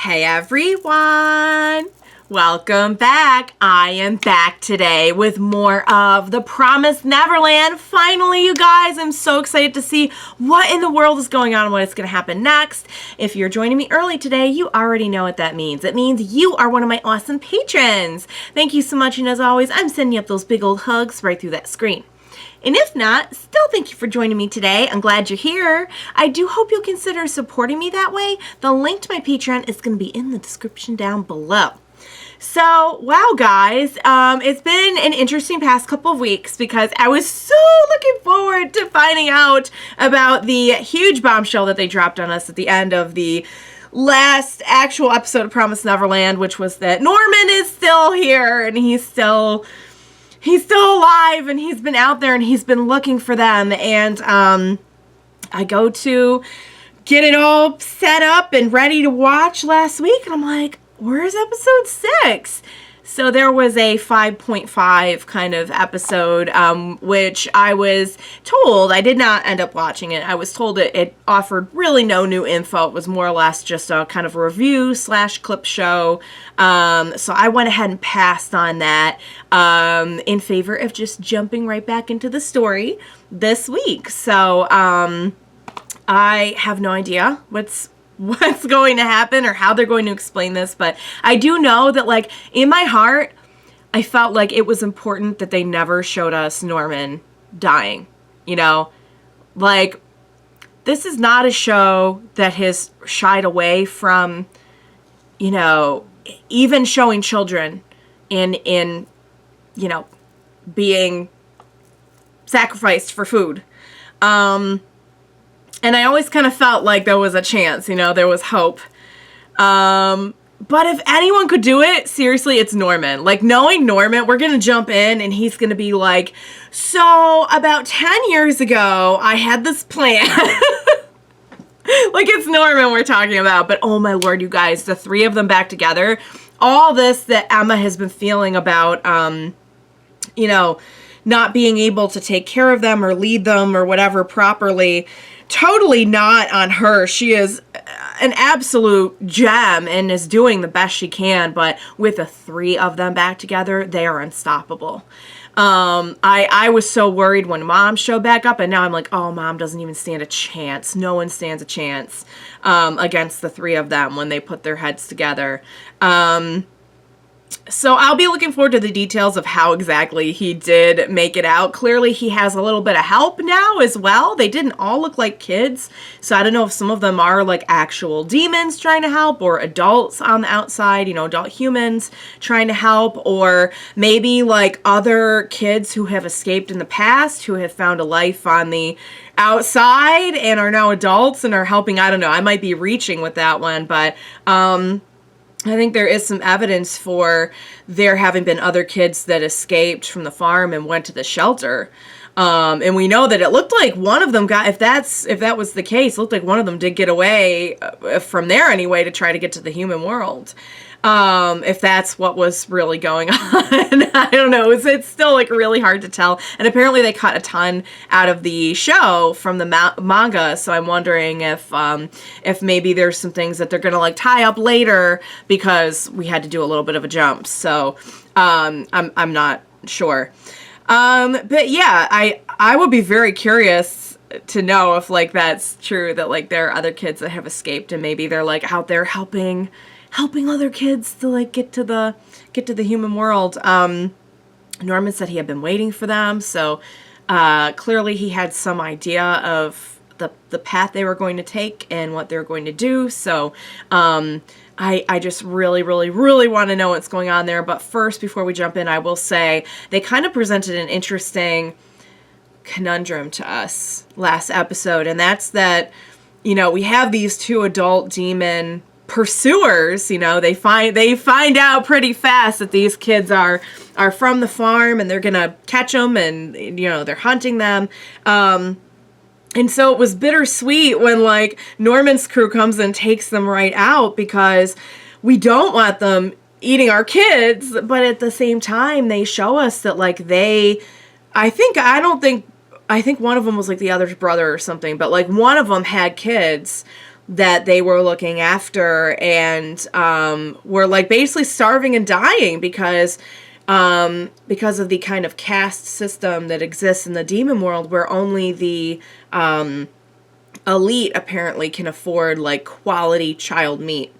Hey everyone! Welcome back. I am back today with more of the Promised Neverland. Finally, you guys, I'm so excited to see what in the world is going on and what is going to happen next. If you're joining me early today, you already know what that means. It means you are one of my awesome patrons. Thank you so much, and as always, I'm sending you up those big old hugs right through that screen. And if not, still thank you for joining me today. I'm glad you're here. I do hope you'll consider supporting me that way. The link to my Patreon is going to be in the description down below. So, wow, guys, it's been an interesting past couple of weeks because I was so looking forward to finding out about the huge bombshell that they dropped on us at the end of the last actual episode of Promised Neverland, which was that Norman is still here and he's still alive, and he's been out there and he's been looking for them. And I go to get it all set up and ready to watch last week, and I'm like, where's episode 6? So there was a 5.5 kind of episode, which I was told, I did not end up watching it. I was told it offered really no new info. It was more or less just a kind of review / clip show. So I went ahead and passed on that in favor of just jumping right back into the story this week. So I have no idea what's going to happen or how they're going to explain this, but I do know that, like, in my heart, I felt like it was important that they never showed us Norman dying, you know? Like, this is not a show that has shied away from, you know, even showing children in you know, being sacrificed for food. And I always kind of felt like there was a chance, you know, there was hope. But if anyone could do it, seriously, it's Norman. Like, knowing Norman, we're going to jump in and he's going to be like, so about 10 years ago, I had this plan. Like, it's Norman we're talking about. But oh my Lord, you guys, the three of them back together, all this that Emma has been feeling about, you know, not being able to take care of them or lead them or whatever properly, totally not on her. She is an absolute gem and is doing the best she can, but with the three of them back together, they are unstoppable. I was so worried when Mom showed back up, and now I'm like, oh, Mom doesn't even stand a chance. No one stands a chance against the three of them when they put their heads together. So I'll be looking forward to the details of how exactly he did make it out. Clearly, he has a little bit of help now as well. They didn't all look like kids, so I don't know if some of them are like actual demons trying to help, or adults on the outside, you know, adult humans trying to help, or maybe like other kids who have escaped in the past, who have found a life on the outside and are now adults and are helping. I don't know. I might be reaching with that one, but I think there is some evidence for there having been other kids that escaped from the farm and went to the shelter. And we know that it looked like one of them got, if that was the case, it looked like one of them did get away from there anyway to try to get to the human world. If that's what was really going on. I don't know. It's still like really hard to tell. And apparently they cut a ton out of the show from the manga. So I'm wondering if maybe there's some things that they're going to like tie up later because we had to do a little bit of a jump. So, I'm not sure. But yeah, I would be very curious to know if like that's true, that like there are other kids that have escaped and maybe they're like out there helping other kids to like get to the human world. Norman said he had been waiting for them, so clearly he had some idea of the path they were going to take and what they were going to do. So I just really, really, really want to know what's going on there. But first, before we jump in, I will say they kind of presented an interesting conundrum to us last episode, and that's that, you know, we have these two adult demon pursuers. You know, they find out pretty fast that these kids are from the farm and they're gonna catch them, and you know, they're hunting them. And so it was bittersweet when like Norman's crew comes and takes them right out, because we don't want them eating our kids, but at the same time they show us that like I think one of them was like the other's brother or something, but like one of them had kids that they were looking after, and were like basically starving and dying because of the kind of caste system that exists in the demon world, where only the elite apparently can afford like quality child meat.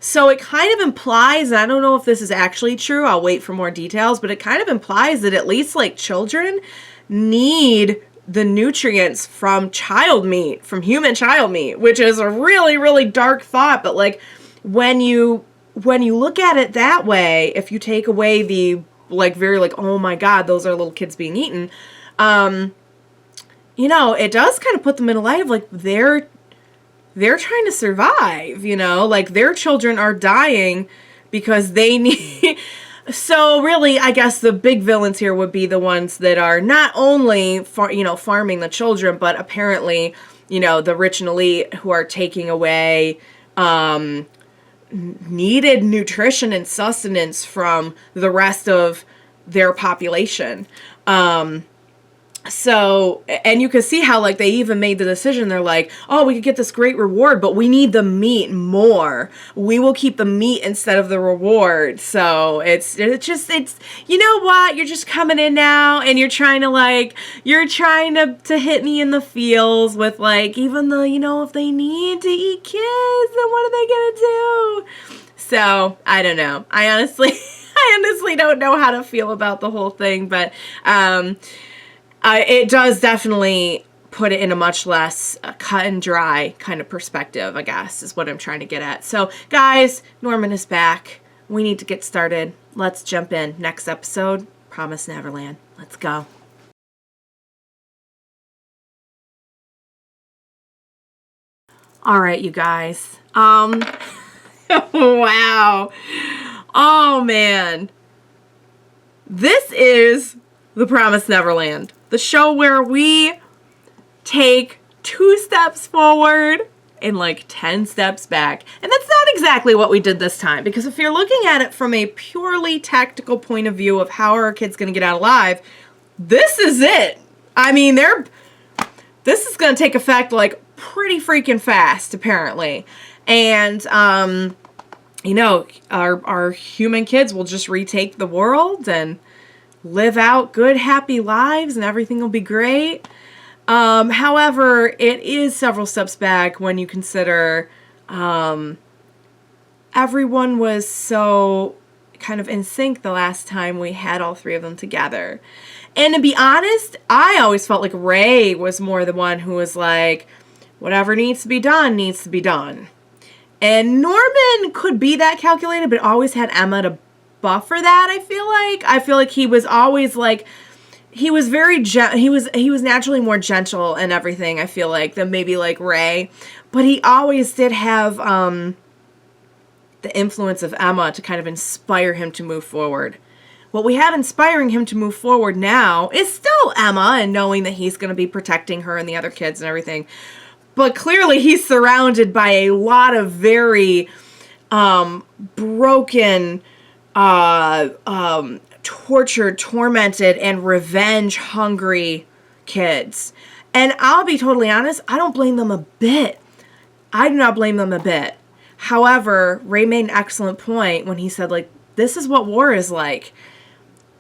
So it kind of implies, and I don't know if this is actually true, I'll wait for more details, but it kind of implies that at least like children need the nutrients from child meat, from human child meat, which is a really, really dark thought. But like when you look at it that way, if you take away the like very like, oh my God, those are little kids being eaten, you know, it does kind of put them in a light of like they're trying to survive, you know, like their children are dying because they need. So really, I guess the big villains here would be the ones that are not only farming the children, but apparently, you know, the rich and elite who are taking away needed nutrition and sustenance from the rest of their population. So, and you can see how, like, they even made the decision. They're like, oh, we could get this great reward, but we need the meat more. We will keep the meat instead of the reward. So it's, you know what? You're just coming in now and you're trying to hit me in the feels with, like, even though, you know, if they need to eat kids, then what are they going to do? So, I don't know. I honestly don't know how to feel about the whole thing, but, it does definitely put it in a much less cut and dry kind of perspective, I guess, is what I'm trying to get at. So, guys, Norman is back. We need to get started. Let's jump in. Next episode, Promised Neverland. Let's go. All right, you guys. Wow. Oh, man. This is The Promised Neverland. The show where we take 2 steps forward and like 10 steps back. And that's not exactly what we did this time, because if you're looking at it from a purely tactical point of view of how are our kids going to get out alive, this is it. I mean, this is going to take effect like pretty freaking fast, apparently. And, you know, our human kids will just retake the world and live out good, happy lives, and everything will be great. However, it is several steps back when you consider everyone was so kind of in sync the last time we had all 3 of them together. And to be honest, I always felt like Ray was more the one who was like, whatever needs to be done, needs to be done. And Norman could be that calculated, but always had Emma to buffer that. I feel like he was always like, he was very he was naturally more gentle and everything, I feel like, than maybe like Ray, but he always did have the influence of Emma to kind of inspire him to move forward. What we have inspiring him to move forward now is still Emma, and knowing that he's going to be protecting her and the other kids and everything, but clearly he's surrounded by a lot of very broken, tortured, tormented, and revenge-hungry kids. And I'll be totally honest, I don't blame them a bit. I do not blame them a bit. However, Ray made an excellent point when he said, like, this is what war is like.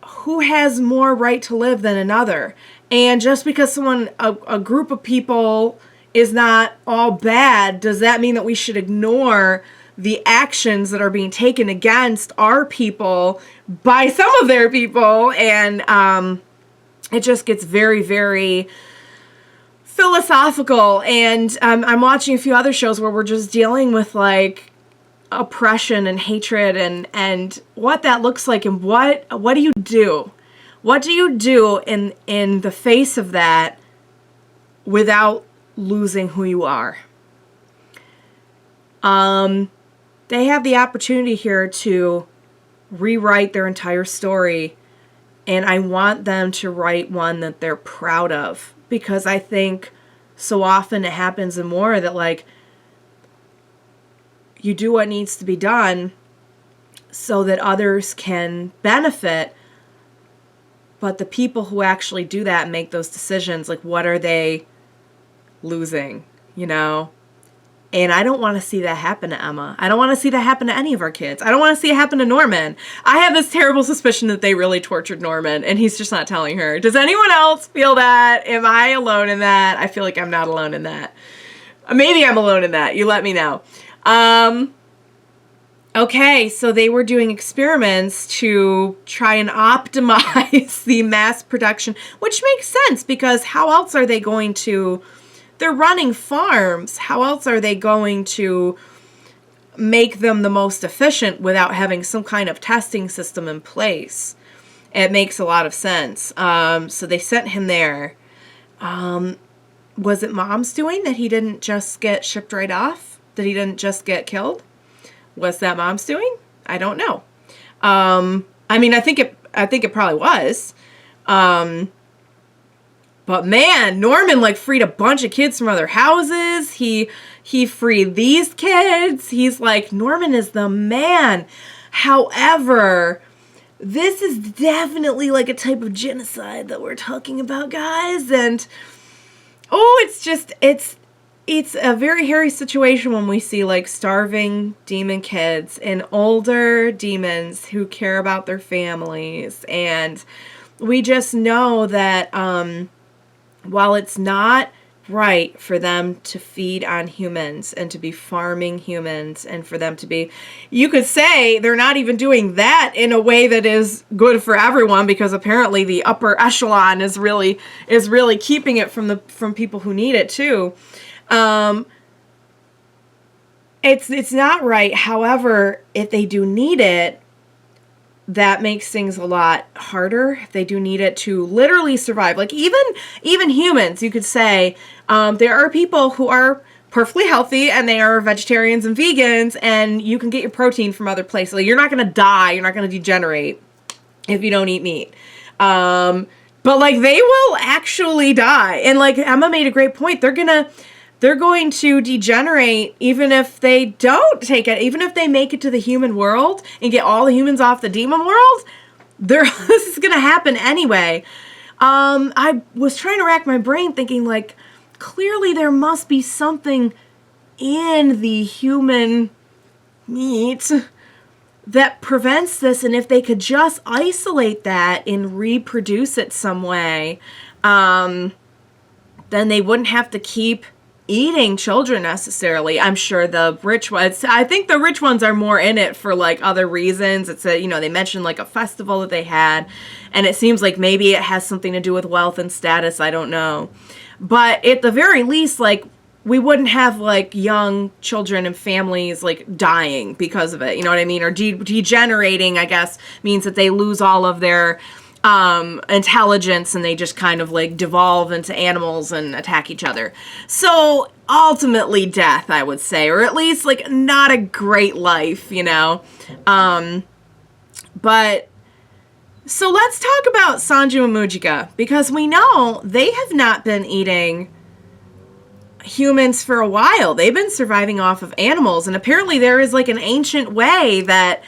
Who has more right to live than another? And just because a group of people is not all bad, does that mean that we should ignore the actions that are being taken against our people by some of their people? And it just gets very, very philosophical. And I'm watching a few other shows where we're just dealing with like oppression and hatred and what that looks like, and what do you do? What do you do in the face of that without losing who you are? They have the opportunity here to rewrite their entire story, and I want them to write one that they're proud of, because I think so often it happens in war that, like, you do what needs to be done so that others can benefit, but the people who actually do that and make those decisions, like, what are they losing, you know? And I don't want to see that happen to Emma. I don't want to see that happen to any of our kids. I don't want to see it happen to Norman. I have this terrible suspicion that they really tortured Norman, and he's just not telling her. Does anyone else feel that? Am I alone in that? I feel like I'm not alone in that. Maybe I'm alone in that. You let me know. Okay, so they were doing experiments to try and optimize the mass production, which makes sense because how else are they going to... They're running farms. How else are they going to make them the most efficient without having some kind of testing system in place? It makes a lot of sense. So they sent him there. Was it Mom's doing that he didn't just get shipped right off? That he didn't just get killed? Was that Mom's doing? I don't know. I mean, I think it probably was. But man, Norman like freed a bunch of kids from other houses. He freed these kids. He's like, Norman is the man. However, this is definitely like a type of genocide that we're talking about, guys. And it's a very hairy situation when we see like starving demon kids and older demons who care about their families. And we just know that while it's not right for them to feed on humans and to be farming humans and for them to be, you could say they're not even doing that in a way that is good for everyone, because apparently the upper echelon is really keeping it from people who need it too. It's not right. However, if they do need it, that makes things a lot harder. They do need it to literally survive. Like even humans, you could say, there are people who are perfectly healthy and they are vegetarians and vegans, and you can get your protein from other places. Like, you're not going to die. You're not going to degenerate if you don't eat meat. But like, they will actually die. And like Emma made a great point. They're going to degenerate even if they don't take it, even if they make it to the human world and get all the humans off the demon world. This is going to happen anyway. I was trying to rack my brain thinking, like, clearly there must be something in the human meat that prevents this. And if they could just isolate that and reproduce it some way, then they wouldn't have to keep eating children necessarily. I'm sure the rich ones, I think the rich ones are more in it for like other reasons. It's a, they mentioned like a festival that they had, and it seems like maybe it has something to do with wealth and status. I don't know. But at the very least, like, we wouldn't have like young children and families like dying because of it. You know what I mean? Or degenerating, I guess, means that they lose all of their intelligence and they just kind of like devolve into animals and attack each other. So ultimately death, I would say, or at least like not a great life, but so let's talk about Sonju and Mujika, because we know they have not been eating humans for a while. They've been surviving off of animals, and apparently there is like an ancient way that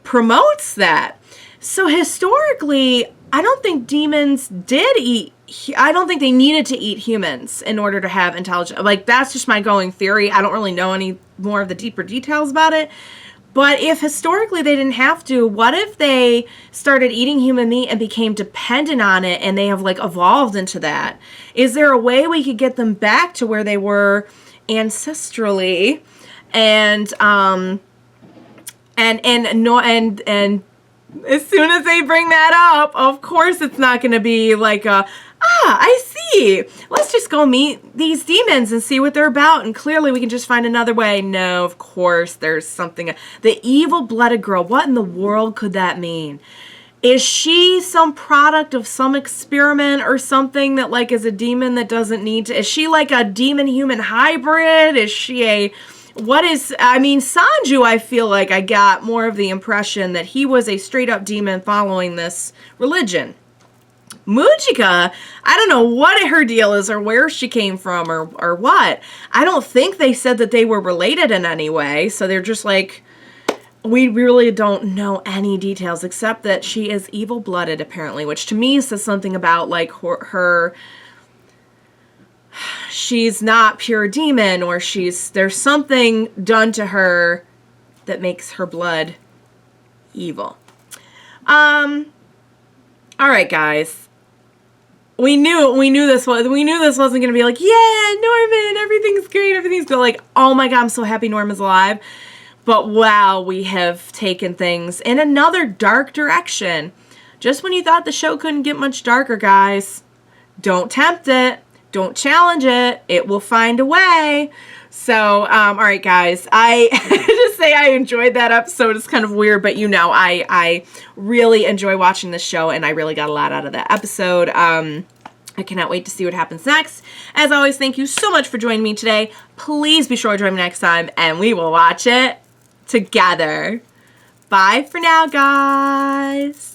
promotes that. So historically, I don't think demons did eat. I don't think they needed to eat humans in order to have intelligence. Like, that's just my going theory. I don't really know any more of the deeper details about it. But if historically they didn't have to, what if they started eating human meat and became dependent on it, and they have like evolved into that? Is there a way we could get them back to where they were ancestrally, and as soon as they bring that up, of course it's not going to be like I see. Let's just go meet these demons and see what they're about, and clearly we can just find another way. No, of course there's something. The evil-blooded girl, what in the world could that mean? Is she some product of some experiment or something that like is a demon that doesn't need to? Is she like a demon-human hybrid? Is she Sonju, I feel like I got more of the impression that he was a straight-up demon following this religion. Mujika, I don't know what her deal is or where she came from or what. I don't think they said that they were related in any way, so they're just like, we really don't know any details except that she is evil-blooded, apparently, which to me says something about like her she's not pure demon, or there's something done to her that makes her blood evil. All right, guys. We knew this wasn't going to be like, yeah, Norman, everything's great, everything's good. Like, oh my God, I'm so happy Norman's alive. But wow, we have taken things in another dark direction. Just when you thought the show couldn't get much darker, guys, don't tempt it. Don't challenge it. It will find a way. So, all right, guys, I just say I enjoyed that episode. It's kind of weird, but I really enjoy watching this show, and I really got a lot out of that episode. I cannot wait to see what happens next. As always, thank you so much for joining me today. Please be sure to join me next time, and we will watch it together. Bye for now, guys.